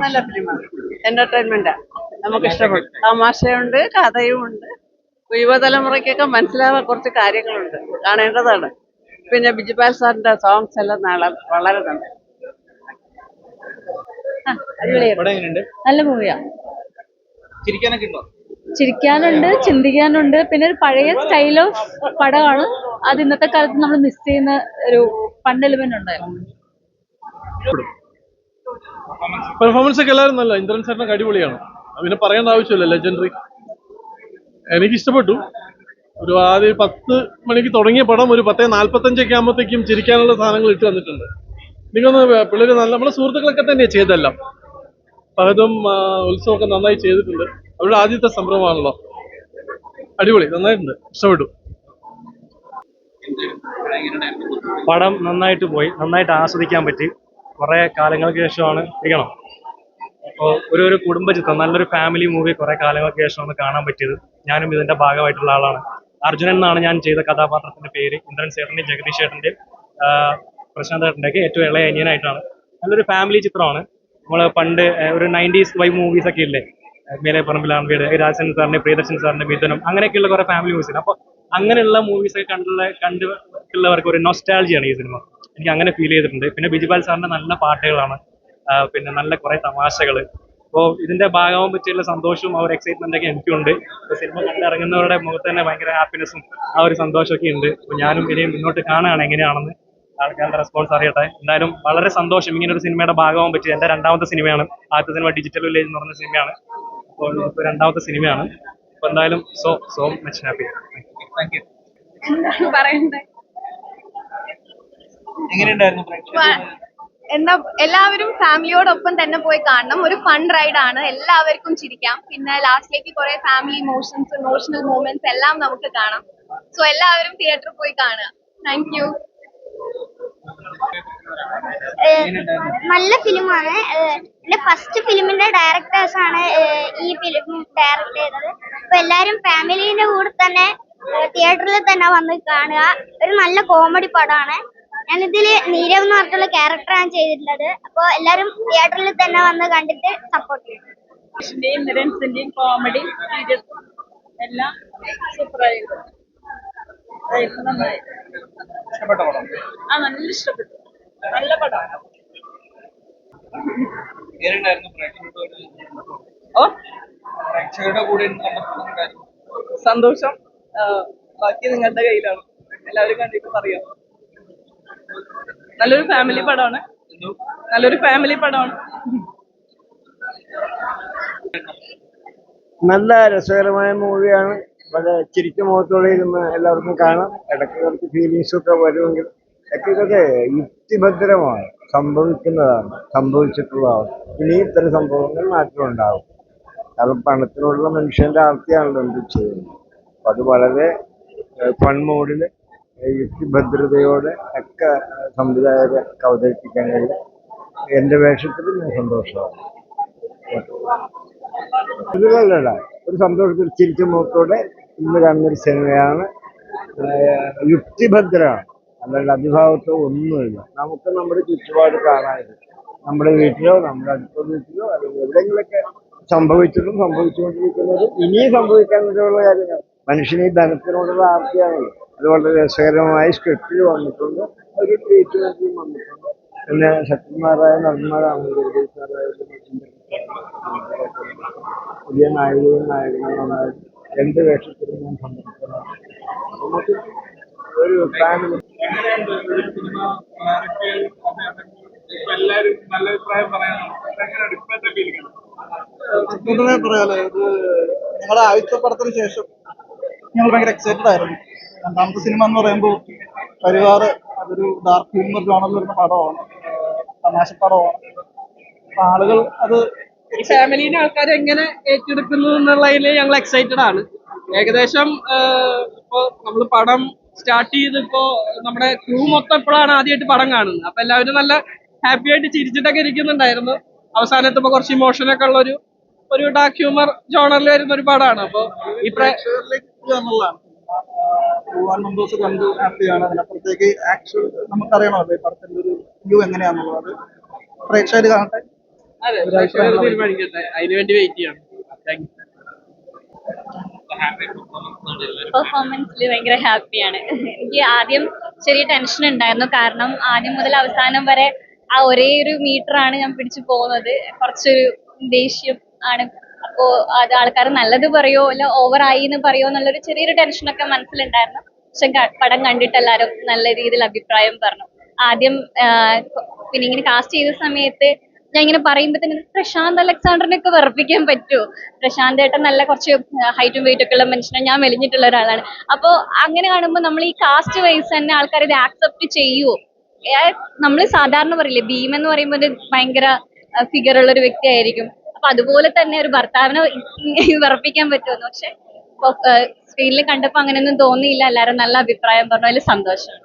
നല്ല ഫിലിമാണ്. എന്റർടൈൻമെന്റാ. നമുക്ക് ഇഷ്ടപ്പെടും. തമാശയുണ്ട്, കഥയുമുണ്ട്. യുവതലമുറയ്ക്കൊക്കെ മനസ്സിലാവാൻ കുറച്ച് കാര്യങ്ങളുണ്ട്. കാണേണ്ടതാണ്. പിന്നെ ബിജുപാൽ സാറിന്റെ സോങ്സ് എല്ലാം വളരെ നന്ദി. അടിപൊളിയായിരുന്നു. നല്ല മൂവിയാ. ചിരിക്കാനുണ്ട്, ചിന്തിക്കാനുണ്ട്. പിന്നെ ഒരു പഴയ സ്റ്റൈൽ ഓഫ് പടമാണ്. അത് ഇന്നത്തെ കാലത്ത് നമ്മൾ മിസ് ചെയ്യുന്ന ഒരു ഫൺ എലിമെന്റ് ഉണ്ടായിരുന്നു. പെർഫോമൻസ് ഒക്കെ എല്ലാവരും നല്ല. ഇന്ദ്രൻ സാറിനൊക്കെ അടിപൊളിയാണ്. പിന്നെ പറയേണ്ട ആവശ്യമില്ല, ലെജൻഡറി. എനിക്ക് ഇഷ്ടപ്പെട്ടു. ഒരു ആദ്യം 10 മണിക്ക് തുടങ്ങിയ പടം ഒരു 10:45 ആകുമ്പോഴത്തേക്കും ചിരിക്കാനുള്ള സാധനങ്ങൾ ഇട്ട് വന്നിട്ടുണ്ട്. എനിക്കൊന്ന് പിള്ളേര് നല്ല നമ്മുടെ സുഹൃത്തുക്കളൊക്കെ തന്നെയാണ് ചെയ്തെല്ലാം. പലതും ഉത്സവമൊക്കെ നന്നായി ചെയ്തിട്ടുണ്ട്. അവരുടെ ആദ്യത്തെ സംരംഭമാണല്ലോ. അടിപൊളി, നന്നായിട്ടുണ്ട്, ഇഷ്ടപ്പെട്ടു. പടം നന്നായിട്ട് പോയി, നന്നായിട്ട് ആസ്വദിക്കാൻ പറ്റി. കുറെ കാലങ്ങൾക്ക് ശേഷമാണ് ഇരിക്കണം. അപ്പോൾ ഒരു കുടുംബ ചിത്രം, നല്ലൊരു ഫാമിലി മൂവി കുറെ കാലങ്ങൾക്ക് ശേഷമാണ് കാണാൻ പറ്റിയത്. ഞാനും ഇതിന്റെ ഭാഗമായിട്ടുള്ള ആളാണ്. അർജുനൻ എന്നാണ് ഞാൻ ചെയ്ത കഥാപാത്രത്തിന്റെ പേര്. ഇന്ദ്രൻ ചേട്ടന്റെ, ജഗദീഷ് ചേട്ടന്റെ, പ്രശാന്ത് ചേട്ടന്റെ ഏറ്റവും ഇളയ അനിയനായിട്ടാണ്. നല്ലൊരു ഫാമിലി ചിത്രമാണ്. നമ്മൾ പണ്ട് ഒരു 90s വൈ മൂവീസ് ഒക്കെ ഇല്ലേ, മേലെ പറമ്പിലാണ് വീട്, രാജസൻ സാറിന്റെ, പ്രിയദർശൻ സാറിന്റെ മിഥുനം, അങ്ങനെയൊക്കെയുള്ള കുറെ ഫാമിലി മൂവീസ് ഉണ്ട്. അപ്പോൾ അങ്ങനെയുള്ള മൂവീസ് ഒക്കെ കണ്ടുള്ളവർക്ക് ഒരു നൊസ്റ്റാൾജിയാണ് ഈ സിനിമ. എനിക്ക് അങ്ങനെ ഫീൽ ചെയ്തിട്ടുണ്ട്. പിന്നെ ബിജുപാൽ സാറിന്റെ നല്ല പാട്ടുകളാണ്, പിന്നെ നല്ല കുറെ തമാശകൾ. അപ്പോൾ ഇതിന്റെ ഭാഗമാകാൻ പറ്റിയുള്ള സന്തോഷവും ആ ഒരു എക്സൈറ്റ്മെന്റ് ഒക്കെ എനിക്കുണ്ട്. സിനിമ കണ്ടിറങ്ങുന്നവരുടെ മുഖത്ത് തന്നെ ഭയങ്കര ഹാപ്പിനെസ്സും ആ ഒരു സന്തോഷമൊക്കെ ഉണ്ട്. അപ്പോൾ ഞാനും ഇനിയും മുന്നോട്ട് കാണുകയാണ് എങ്ങനെയാണെന്ന്. ആൾക്കാരുടെ റെസ്പോൺസ് അറിയട്ടെ. എന്തായാലും വളരെ സന്തോഷം ഇങ്ങനെ ഒരു സിനിമയുടെ ഭാഗമാകാൻ പറ്റി. എന്റെ രണ്ടാമത്തെ സിനിമയാണ്. ആദ്യത്തെ സിനിമ ഡിജിറ്റൽ വില്ലേജ് എന്ന് പറഞ്ഞ സിനിമയാണ്. അപ്പോൾ ഇതിപ്പോൾ രണ്ടാമത്തെ സിനിമയാണ്. അപ്പോൾ എന്തായാലും so much happy. Thank you. എന്താണ് പറയണ്ടേ? എന്താ, എല്ലാവരും ഫാമിലിയോടൊപ്പം തന്നെ പോയി കാണണം. ഒരു ഫൺ റൈഡ് ആണ്. എല്ലാവർക്കും ചിരിക്കാം. പിന്നെ ലാസ്റ്റിലേക്ക് കുറെ ഫാമിലി ഇമോഷൻസ്, ഇമോഷണൽ മൂമെന്റ്സ് എല്ലാം നമുക്ക് കാണാം. സോ എല്ലാവരും തിയേറ്ററിൽ പോയി കാണുക. Thank you. നല്ല ഫിലിമാണ്. എന്റെ ഫസ്റ്റ് ഫിലിമിന്റെ ഡയറക്ടേഴ്സ് ആണ് ഈ ഫിലിം ഡയറക്ട് ചെയ്തത്. അപ്പൊ എല്ലാരും ഫാമിലിന്റെ കൂടെ തന്നെ തിയേറ്ററിൽ തന്നെ വന്ന് കാണുക. ഒരു നല്ല കോമഡി പടമാണ്. ഞാനിതില് നീരവ് എന്ന് പറഞ്ഞിട്ടുള്ള ക്യാരക്ടറാണ് ചെയ്തിട്ടുള്ളത്. അപ്പൊ എല്ലാരും തിയേറ്ററിൽ തന്നെ വന്ന് കണ്ടിട്ട് സപ്പോർട്ട് ചെയ്യും. കോമഡി എല്ലാം സൂപ്പറായിരുന്നു. നല്ല ഇഷ്ടപ്പെട്ടു. നല്ല പടമാണ്. സന്തോഷം. ബാക്കി നിങ്ങളുടെ കയ്യിലാണ്. എല്ലാവരും കണ്ടിട്ട് പറയാം. നല്ലൊരു ഫാമിലി പടമാണ്. നല്ല രസകരമായ മൂവിയാണ്. വളരെ ചിരിച്ച മുഖത്തോടെ ഇരുന്ന് എല്ലാവർക്കും കാണാം. ഇടയ്ക്ക് കുറച്ച് ഫീലിങ്സും ഒക്കെ വരുമെങ്കിൽ ഇതൊക്കെ യുക്തിഭദ്രമാണ്, സംഭവിക്കുന്നതാണ്, സംഭവിച്ചിട്ടുള്ളതാണ്. ഇനി ഇത്തരം സംഭവങ്ങൾ നാട്ടിലുണ്ടാവും. കാരണം പണത്തിനുള്ള മനുഷ്യന്റെ ആർത്തിയാണല്ലോ എന്ത് ചെയ്യുന്നത്. അപ്പം അത് വളരെ ഫൺ മോഡിൽ യുക്തിഭദ്രതയോടെ ഒക്കെ സംവിധായകരെ അവതരിപ്പിക്കാൻ കഴിയും. എൻ്റെ വേഷത്തിൽ ഞാൻ സന്തോഷമാണ്. ഇതിലല്ല, ഒരു സന്തോഷത്തിൽ ചിരിച്ച മുഖത്തോടെ ഇന്ന് കാണുന്നൊരു സിനിമയാണ്. യുക്തിഭദ്രമാണ്, അല്ലാണ്ട് അതിഭാവത്തോ ഒന്നുമില്ല. നമുക്ക് നമ്മുടെ ചുറ്റുപാട് കാണാനില്ല. നമ്മുടെ വീട്ടിലോ നമ്മുടെ അടുത്ത വീട്ടിലോ അല്ലെങ്കിൽ എവിടെയെങ്കിലൊക്കെ സംഭവിച്ചതും സംഭവിച്ചുകൊണ്ടിരിക്കുന്നതും ഇനിയും സംഭവിക്കാനുള്ള കാര്യങ്ങൾ. മനുഷ്യന് ഈ ധനത്തിനോടുള്ള ആർത്തിയാണല്ലോ. അത് വളരെ രസകരമായ സ്ക്രിപ്റ്റിൽ വന്നിട്ടുണ്ട്, ഒരു ട്രീറ്റ്മെന്റിലും വന്നിട്ടുണ്ട്. പിന്നെ ശക്തന്മാരായ നടന്മാരാണ് പുതിയ നായികയും നായകന്മാരും. രണ്ട് വേഷത്തിലും ഞാൻ സമ്മതിക്കുന്നതാണ്. നമുക്ക് ഒരു ഫാമിലി പറയാലോ. ഇത് ഞങ്ങളുടെ ആദ്യത്തെ പടത്തിന് ശേഷം ഞങ്ങൾ ഭയങ്കര എക്സൈറ്റഡ് ആയിരുന്നു. രണ്ടാമത്തെ സിനിമ എന്ന് പറയുമ്പോൾ പരിവാർ, അതൊരു ഡാർക്ക് ഹ്യൂമർ ജോണറിൽ വരുന്ന പടമാണ്, തമാശ പടമാണ്. അപ്പൊ ആളുകൾ അത് ഈ ഫാമിലിന്റെ ആൾക്കാർ എങ്ങനെ ഏറ്റെടുക്കുന്നു എന്നുള്ളതിൽ ഞങ്ങൾ എക്സൈറ്റഡ് ആണ്. ഏകദേശം ഇപ്പോ നമ്മള് പടം സ്റ്റാർട്ട് ചെയ്തിപ്പോ നമ്മുടെ ക്രൂ മൊത്തം ഇപ്പോഴാണ് ആദ്യമായിട്ട് പടം കാണുന്നത്. അപ്പൊ എല്ലാവരും നല്ല ഹാപ്പി ആയിട്ട് ചിരിച്ചിട്ടൊക്കെ ഇരിക്കുന്നുണ്ടായിരുന്നു. അവസാനത്തുമ്പോ കുറച്ച് ഇമോഷനൊക്കെ ഉള്ള ഒരു ഡാർക്ക് ഹ്യൂമർ ജോണറിൽ വരുന്ന ഒരു പടമാണ്. അപ്പൊ ഈ മെമ്പേഴ്സ് കണ്ട് ഹാപ്പിയാണ്. അതിനപ്പുറത്തേക്ക് ആക്ച്വൽ നമുക്കറിയണമല്ലോ ഈ പടത്തിന്റെ ഒരു വ്യൂ എങ്ങനെയാണെന്നുള്ളത്. പ്രേക്ഷകർ കാണട്ടെ. അതെ ഒരു അഭിപ്രായം പ്രേക്ഷകർ തീരുമാനിക്കട്ടെ, അതിനുവേണ്ടി വെയിറ്റ് ചെയ്യണം. Thank you. പെർഫോമൻസിൽ ഭയങ്കര ഹാപ്പിയാണ്. എനിക്ക് ആദ്യം ചെറിയ ടെൻഷൻ ഉണ്ടായിരുന്നു, കാരണം ആദ്യം മുതൽ അവസാനം വരെ ആ ഒരേ ഒരു മീറ്റർ ആണ് ഞാൻ പിടിച്ചു പോകുന്നത്. കുറച്ചൊരു ദേഷ്യം ആണ്. അപ്പോ അത് ആൾക്കാർ നല്ലത് പറയോ അല്ല ഓവർ ആയി എന്ന് പറയോ എന്നുള്ളൊരു ചെറിയൊരു ടെൻഷനൊക്കെ മനസ്സിലുണ്ടായിരുന്നു. പക്ഷെ പടം കണ്ടിട്ട് എല്ലാവരും നല്ല രീതിയിൽ അഭിപ്രായം പറഞ്ഞു. ആദ്യം പിന്നെ ഇങ്ങനെ കാസ്റ്റ് ചെയ്ത സമയത്ത് ഞാൻ ഇങ്ങനെ പറയുമ്പോ തന്നെ പ്രശാന്ത് അലക്സാണ്ടറിനൊക്കെ വെറുപ്പിക്കാൻ പറ്റുമോ, പ്രശാന്ത് ഏട്ടൻ നല്ല കുറച്ച് ഹൈറ്റും വെയിറ്റ് ഒക്കെ ഉള്ള മനുഷ്യനാണ്, ഞാൻ മെലിഞ്ഞിട്ടുള്ള ഒരാളാണ്. അപ്പോ അങ്ങനെ കാണുമ്പോൾ നമ്മൾ ഈ കാസ്റ്റ് വൈസ് തന്നെ ആൾക്കാർ ഇത് ആക്സെപ്റ്റ് ചെയ്യുമോ? നമ്മൾ സാധാരണ പറയില്ലേ ഭീം എന്ന് പറയുമ്പോൾ ഒരു ഭയങ്കര ഫിഗർ ഉള്ള ഒരു വ്യക്തിയായിരിക്കും, അപ്പൊ അതുപോലെ തന്നെ ഒരു ഭർത്താവിനെ വിറപ്പിക്കാൻ പറ്റുമെന്ന്. പക്ഷെ സ്ക്രീനിൽ കണ്ടപ്പോ അങ്ങനെയൊന്നും തോന്നിയില്ല. എല്ലാവരും നല്ല അഭിപ്രായം പറഞ്ഞു, അതിൽ സന്തോഷം.